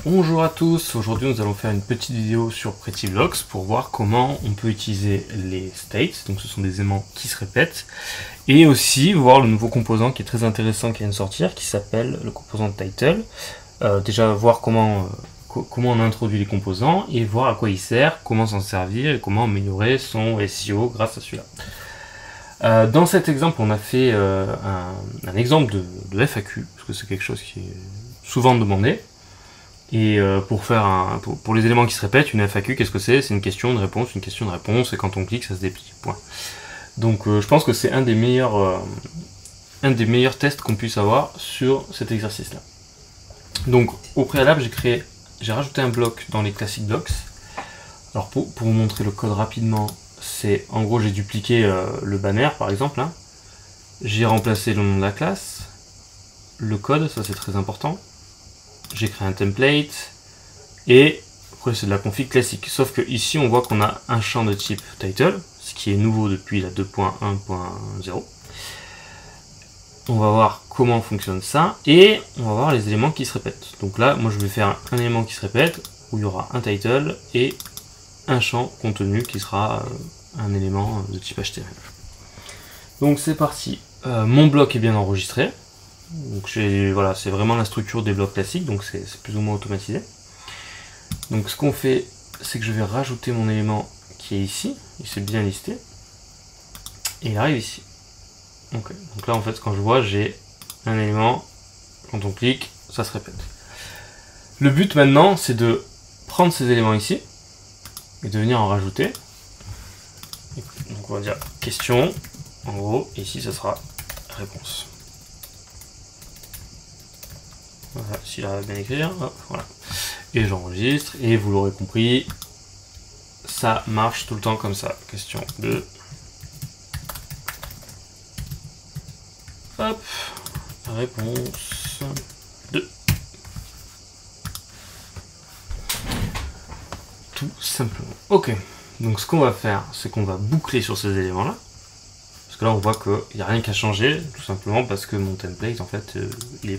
Bonjour à tous, aujourd'hui nous allons faire une petite vidéo sur Pretty Blocks pour voir comment on peut utiliser les states, donc ce sont des éléments qui se répètent, et aussi voir le nouveau composant qui est très intéressant qui vient de sortir, qui s'appelle le composant title. Déjà voir comment on introduit les composants et voir à quoi il sert, comment s'en servir et comment améliorer son SEO grâce à celui-là. Dans cet exemple, on a fait un exemple de FAQ, parce que c'est quelque chose qui est souvent demandé. Et pour les éléments qui se répètent, une FAQ, qu'est-ce que c'est? C'est une question, une réponse, et quand on clique, ça se déplie. Point. Donc je pense que c'est un des meilleurs tests qu'on puisse avoir sur cet exercice-là. Donc au préalable, j'ai rajouté un bloc dans les classic blocks. Alors pour vous montrer le code rapidement, c'est en gros j'ai dupliqué le banner par exemple. Hein. J'ai remplacé le nom de la classe, le code, ça c'est très important. J'ai créé un template et après c'est de la config classique, sauf que ici on voit qu'on a un champ de type title, ce qui est nouveau depuis la 2.1.0. On va voir comment fonctionne ça et on va voir les éléments qui se répètent. Donc là moi je vais faire un élément qui se répète où il y aura un title et un champ contenu qui sera un élément de type HTML. Donc c'est parti, mon bloc est bien enregistré. Donc voilà, c'est vraiment la structure des blocs classiques, donc c'est plus ou moins automatisé. Donc ce qu'on fait, c'est que je vais rajouter mon élément qui est ici, il s'est bien listé, et il arrive ici. Okay. Donc là en fait, quand je vois, j'ai un élément, quand on clique, ça se répète. Le but maintenant, c'est de prendre ces éléments ici, et de venir en rajouter. Donc on va dire question, en gros, et ici ça sera réponse. Voilà, s'il arrive à bien écrire, hop, voilà. Et j'enregistre, et vous l'aurez compris, ça marche tout le temps comme ça. Question 2. Hop, réponse 2. Tout simplement. Ok, donc ce qu'on va faire, c'est qu'on va boucler sur ces éléments-là. Parce que là, on voit qu'il n'y a rien qu'à changer, tout simplement parce que mon template, en fait, il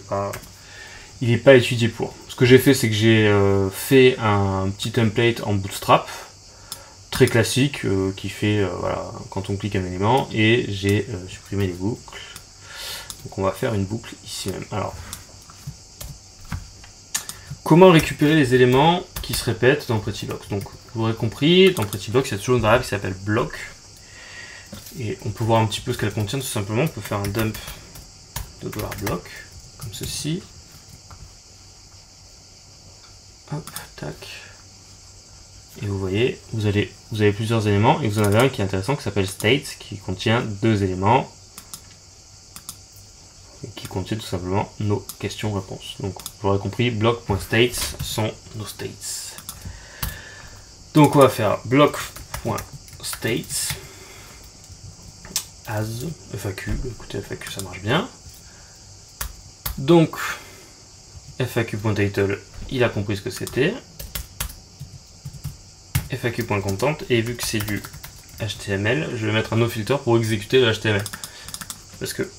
n'est pas étudié pour. Ce que j'ai fait, c'est que j'ai fait un petit template en Bootstrap, très classique, qui fait, voilà, quand on clique un élément, et j'ai supprimé les boucles. Donc on va faire une boucle ici même. Alors, comment récupérer les éléments qui se répètent dans Pretty Blocks? Donc, vous l'aurez compris, dans Pretty Blocks, il y a toujours une variable qui s'appelle bloc. Et on peut voir un petit peu ce qu'elle contient, tout simplement. On peut faire un dump de $block, comme ceci. Hop, tac. Et vous voyez, vous avez plusieurs éléments, et vous en avez un qui est intéressant, qui s'appelle state, qui contient 2 éléments, et qui contient tout simplement nos questions-réponses. Donc, vous l'aurez compris, block.states sont nos states. Donc, on va faire block.states as FAQ. Écoutez, FAQ, ça marche bien. Donc, FAQ.title, il a compris ce que c'était. FAQ.content, et vu que c'est du HTML, je vais mettre un noFilter pour exécuter le HTML. Parce que,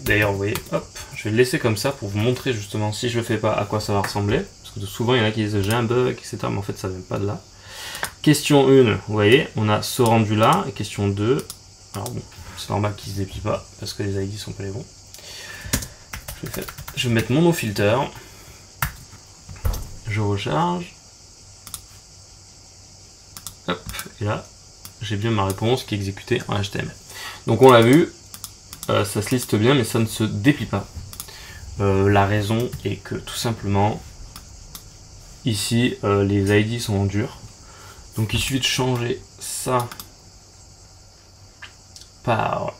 d'ailleurs, vous voyez, hop, je vais le laisser comme ça pour vous montrer justement, si je le fais pas, à quoi ça va ressembler. Parce que souvent, il y en a qui disent j'ai un bug, etc. Mais en fait, ça ne vient pas de là. Question 1, vous voyez, on a ce rendu là. Et question 2, alors bon, c'est normal qu'il ne se déplie pas, parce que les ID sont pas les bons. Je vais mettre mon noFilter. Je recharge. Hop, et là, j'ai bien ma réponse qui est exécutée en HTML. Donc on l'a vu, ça se liste bien, mais ça ne se déplie pas. La raison est que tout simplement, ici, les ID sont en dur. Donc il suffit de changer ça par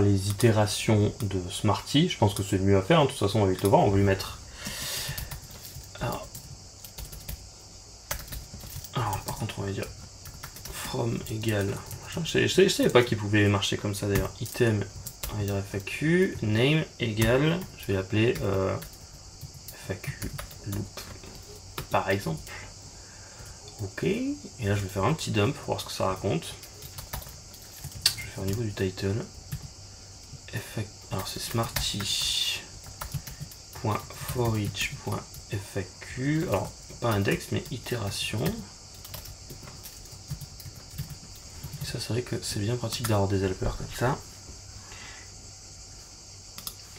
les itérations de Smarty. Je pense que c'est le mieux à faire, hein. De toute façon on va vite le voir, on va lui mettre... Alors par contre on va dire from égale... Je savais pas qu'il pouvait marcher comme ça d'ailleurs. Item, on va dire FAQ, name égale, je vais l'appeler FAQ loop par exemple. Ok, et là je vais faire un petit dump pour voir ce que ça raconte. Je vais faire au niveau du title. Alors c'est Smarty index.forEach.faq, alors pas index mais itération. Et ça c'est vrai que c'est bien pratique d'avoir des helpers comme ça.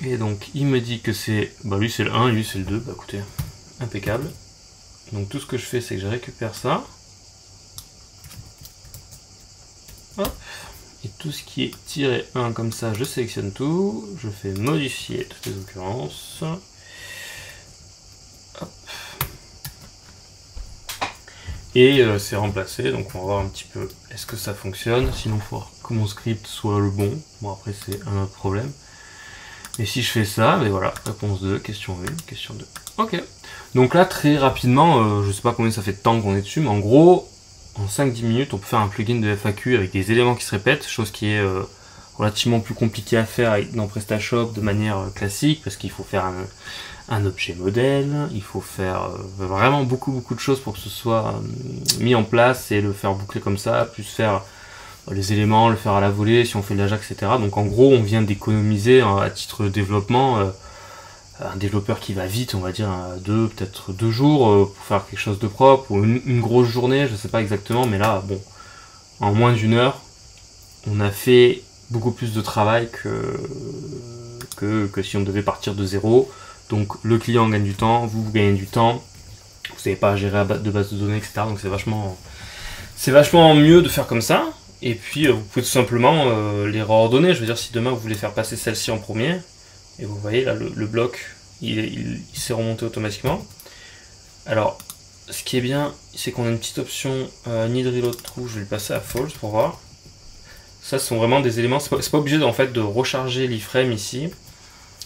Et donc il me dit que c'est, bah lui c'est le 1, lui c'est le 2, bah écoutez, impeccable. Donc tout ce que je fais c'est que je récupère ça. Hop. Et tout ce qui est tiré 1 comme ça, je sélectionne tout, je fais modifier toutes les occurrences. Hop. Et c'est remplacé, donc on va voir un petit peu est-ce que ça fonctionne, sinon il faut que mon script soit le bon. Bon après c'est un autre problème. Et si je fais ça, mais voilà, réponse 2, question 1, question 2. Ok. Donc là très rapidement, je sais pas combien ça fait de temps qu'on est dessus, mais en gros, en 5-10 minutes, on peut faire un plugin de FAQ avec des éléments qui se répètent, chose qui est relativement plus compliquée à faire dans PrestaShop de manière classique, parce qu'il faut faire un objet modèle, il faut faire vraiment beaucoup de choses pour que ce soit mis en place et le faire boucler comme ça, plus faire les éléments, le faire à la volée, si on fait de l'Ajax, etc. Donc en gros, on vient d'économiser à titre de développement un développeur qui va vite, on va dire peut-être 2 jours pour faire quelque chose de propre, ou une grosse journée, je sais pas exactement, mais là, bon, en moins d'1 heure, on a fait beaucoup plus de travail que si on devait partir de zéro. Donc le client gagne du temps, vous gagnez du temps, vous n'avez pas à gérer de base de données, etc. Donc c'est vachement mieux de faire comme ça. Et puis vous pouvez tout simplement les réordonner. Je veux dire, si demain vous voulez faire passer celle-ci en premier, et vous voyez là le bloc il s'est remonté automatiquement. Alors ce qui est bien, c'est qu'on a une petite option need reload true. Je vais le passer à false pour voir. Ça ce sont vraiment des éléments, c'est pas obligé en fait de recharger l'iframe ici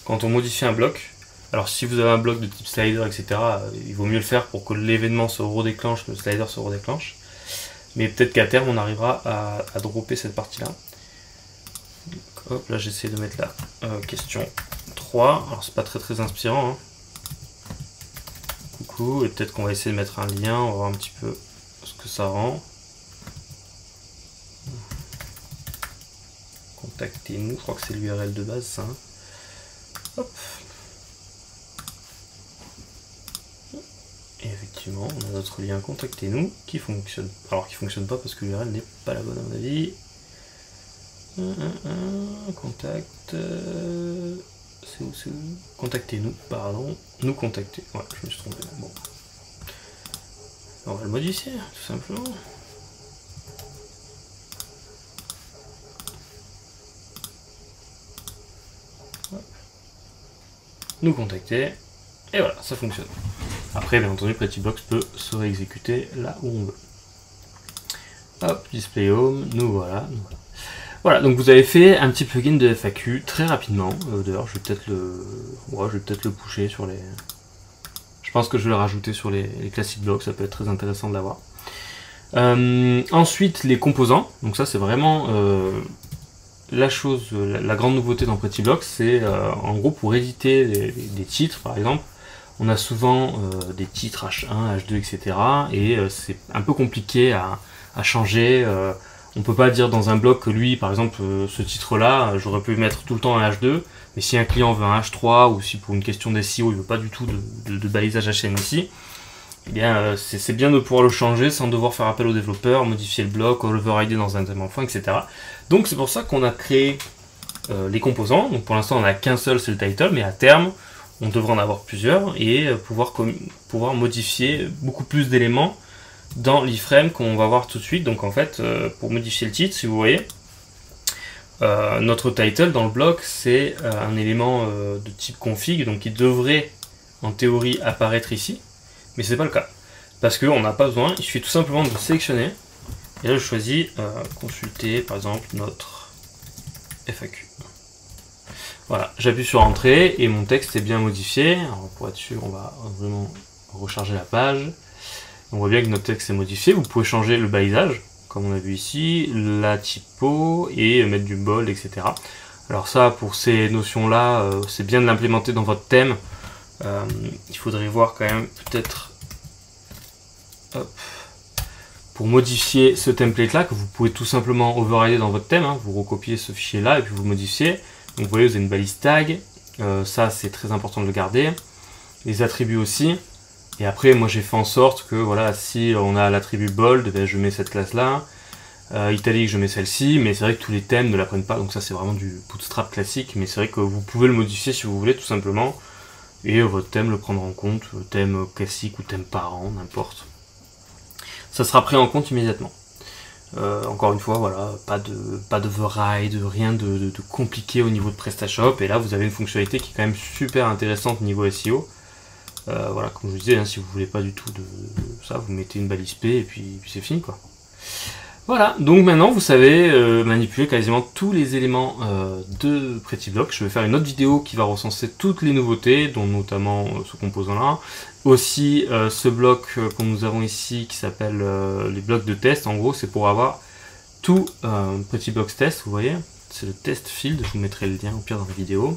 quand on modifie un bloc. Alors si vous avez un bloc de type slider, etc., il vaut mieux le faire pour que l'événement se redéclenche, le slider se redéclenche. Mais peut-être qu'à terme on arrivera à dropper cette partie là. Hop, là j'essaie de mettre la question 3. Alors c'est pas très inspirant. Hein. Coucou, et peut-être qu'on va essayer de mettre un lien, on va voir un petit peu ce que ça rend. Contactez-nous, je crois que c'est l'URL de base ça. Hein. Hop. Et effectivement, on a notre lien contactez-nous qui fonctionne. Alors qui fonctionne pas parce que l'URL n'est pas la bonne à mon avis. Contact. C'est où? Contactez-nous, pardon. Nous contacter. Ouais, je me suis trompé. Bon. On va le modifier, tout simplement. Hop. Nous contacter. Et voilà, ça fonctionne. Après, bien entendu, PrettyBlocks peut se réexécuter là où on veut. Hop, display home, nous voilà. Voilà, donc vous avez fait un petit plugin de FAQ très rapidement. D'ailleurs, je vais peut-être le pusher sur les. Je pense que je vais le rajouter sur les classic blocks, ça peut être très intéressant de l'avoir. Ensuite, les composants. Donc ça, c'est vraiment la grande nouveauté dans PrettyBlocks, c'est en gros pour éditer des titres, par exemple. On a souvent des titres H1, H2, etc. Et c'est un peu compliqué à changer. On peut pas dire dans un bloc que lui, par exemple, ce titre-là, j'aurais pu mettre tout le temps un H2. Mais si un client veut un H3, ou si pour une question d'SEO, il veut pas du tout de balisage HN ici, eh bien c'est bien de pouvoir le changer sans devoir faire appel au développeur, modifier le bloc, overrider dans un thème point, etc. Donc c'est pour ça qu'on a créé les composants. Donc pour l'instant, on n'a qu'un seul, c'est le title, mais à terme, on devrait en avoir plusieurs et pouvoir modifier beaucoup plus d'éléments dans l'iframe qu'on va voir tout de suite. Donc en fait, pour modifier le titre, si vous voyez, notre title dans le bloc, c'est un élément de type config, donc il devrait en théorie apparaître ici, mais c'est pas le cas. Parce qu'on n'a pas besoin, il suffit tout simplement de sélectionner, et là je choisis consulter par exemple notre FAQ. Voilà, j'appuie sur entrée et mon texte est bien modifié. Alors pour être sûr, on va vraiment recharger la page. On voit bien que notre texte est modifié. Vous pouvez changer le balisage, comme on a vu ici, la typo et mettre du bold, etc. Alors ça, pour ces notions-là, c'est bien de l'implémenter dans votre thème. Il faudrait voir quand même peut-être pour modifier ce template-là, que vous pouvez tout simplement overrider dans votre thème. Hein. Vous recopiez ce fichier-là et puis vous le modifiez. Donc vous voyez, vous avez une balise tag, ça c'est très important de le garder. les attributs aussi. Et après, moi j'ai fait en sorte que voilà, si on a l'attribut bold, ben, je mets cette classe-là. Italique, je mets celle-ci, mais c'est vrai que tous les thèmes ne la prennent pas, donc ça c'est vraiment du bootstrap classique, mais c'est vrai que vous pouvez le modifier si vous voulez, tout simplement. Et votre thème le prendra en compte, thème classique ou thème parent, n'importe. Ça sera pris en compte immédiatement. Encore une fois, voilà, pas de override, rien de compliqué au niveau de PrestaShop. Et là, vous avez une fonctionnalité qui est quand même super intéressante niveau SEO. Voilà, comme je vous disais, hein, si vous voulez pas du tout de ça, vous mettez une balise P et puis c'est fini, quoi. Voilà, donc maintenant vous savez manipuler quasiment tous les éléments de PrettyBlock. Je vais faire une autre vidéo qui va recenser toutes les nouveautés, dont notamment ce composant-là. Aussi ce bloc que nous avons ici qui s'appelle les blocs de test. En gros, c'est pour avoir tout PrettyBlock test, vous voyez. C'est le test field, je vous mettrai le lien au pire dans la vidéo.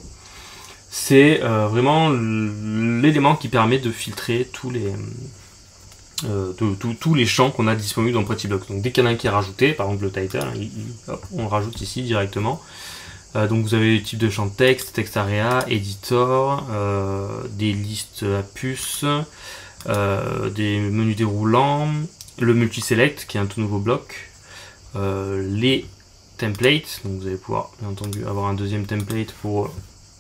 C'est vraiment l'élément qui permet de filtrer tous les... tous les champs qu'on a disponibles dans PrettyBlock. Donc dès qu'il y en a un qui est rajouté, par exemple le title, hop, on le rajoute ici directement. Donc vous avez les types de champs de texte, text area, editor, des listes à puces, des menus déroulants, le multi-select qui est un tout nouveau bloc, les templates, donc vous allez pouvoir bien entendu avoir un deuxième template pour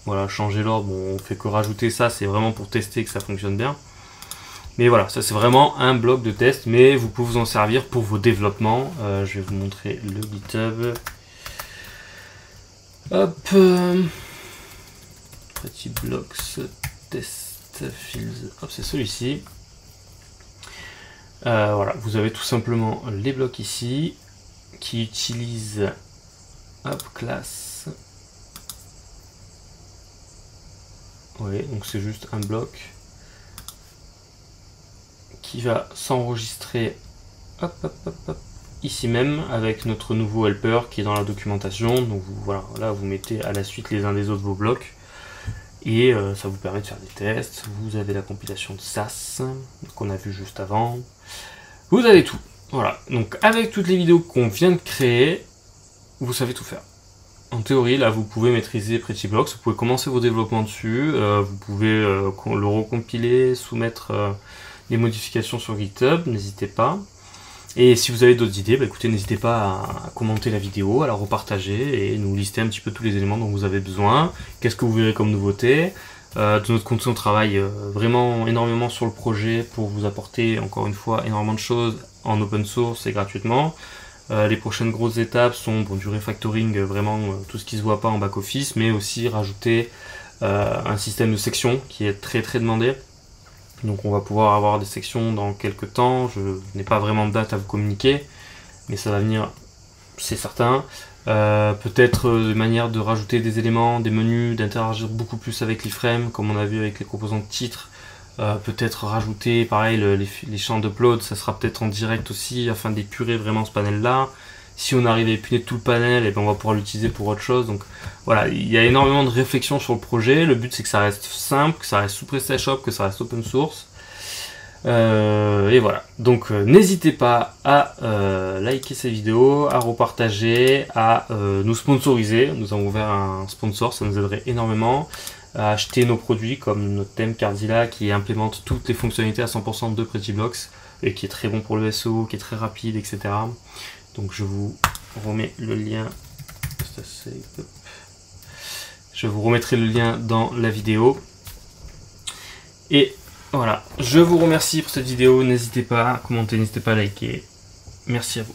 voilà, changer l'ordre. Bon, on fait que rajouter ça, c'est vraiment pour tester que ça fonctionne bien. Mais voilà, ça c'est vraiment un bloc de test, mais vous pouvez vous en servir pour vos développements. Je vais vous montrer le GitHub. Hop, PrettyBlocks test fields. Hop, c'est celui-ci. Voilà, vous avez tout simplement les blocs ici qui utilisent hop class. Oui, donc c'est juste un bloc qui va s'enregistrer ici même avec notre nouveau helper qui est dans la documentation. Donc voilà, là vous mettez à la suite les uns des autres vos blocs et ça vous permet de faire des tests. Vous avez la compilation de SAS qu'on a vu juste avant. Vous avez tout. Voilà, donc avec toutes les vidéos qu'on vient de créer, vous savez tout faire. En théorie, là, vous pouvez maîtriser PrettyBlocks, vous pouvez commencer vos développements dessus, vous pouvez le recompiler, soumettre les modifications sur GitHub, n'hésitez pas. Et si vous avez d'autres idées, bah, écoutez, n'hésitez pas à commenter la vidéo, à la repartager et nous lister un petit peu tous les éléments dont vous avez besoin. Qu'est-ce que vous verrez comme nouveauté. De notre côté, on travaille vraiment énormément sur le projet pour vous apporter, encore une fois, énormément de choses en open source et gratuitement. Les prochaines grosses étapes sont du refactoring, vraiment tout ce qui se voit pas en back-office, mais aussi rajouter un système de sections qui est très très demandé. Donc on va pouvoir avoir des sections dans quelques temps. Je n'ai pas vraiment de date à vous communiquer, mais ça va venir, c'est certain. Peut-être des manières de rajouter des éléments, des menus, d'interagir beaucoup plus avec l'iframe, comme on a vu avec les composants de titre. Peut-être rajouter pareil les champs d'upload, ça sera peut-être en direct aussi afin d'épurer vraiment ce panel là. Si on arrive à épurer tout le panel, et ben on va pouvoir l'utiliser pour autre chose. Donc voilà, il y a énormément de réflexion sur le projet. Le but c'est que ça reste simple, que ça reste sous PrestaShop, que ça reste open source. Et voilà, donc n'hésitez pas à liker cette vidéo, à repartager, à nous sponsoriser. Nous avons ouvert un sponsor, ça nous aiderait énormément. À acheter nos produits comme notre thème Cardilla qui implémente toutes les fonctionnalités à 100% de PrettyBlocks et qui est très bon pour le SEO, qui est très rapide, etc. Donc je vous remets le lien. Je vous remettrai le lien dans la vidéo. Et voilà, je vous remercie pour cette vidéo. N'hésitez pas à commenter, n'hésitez pas à liker. Merci à vous.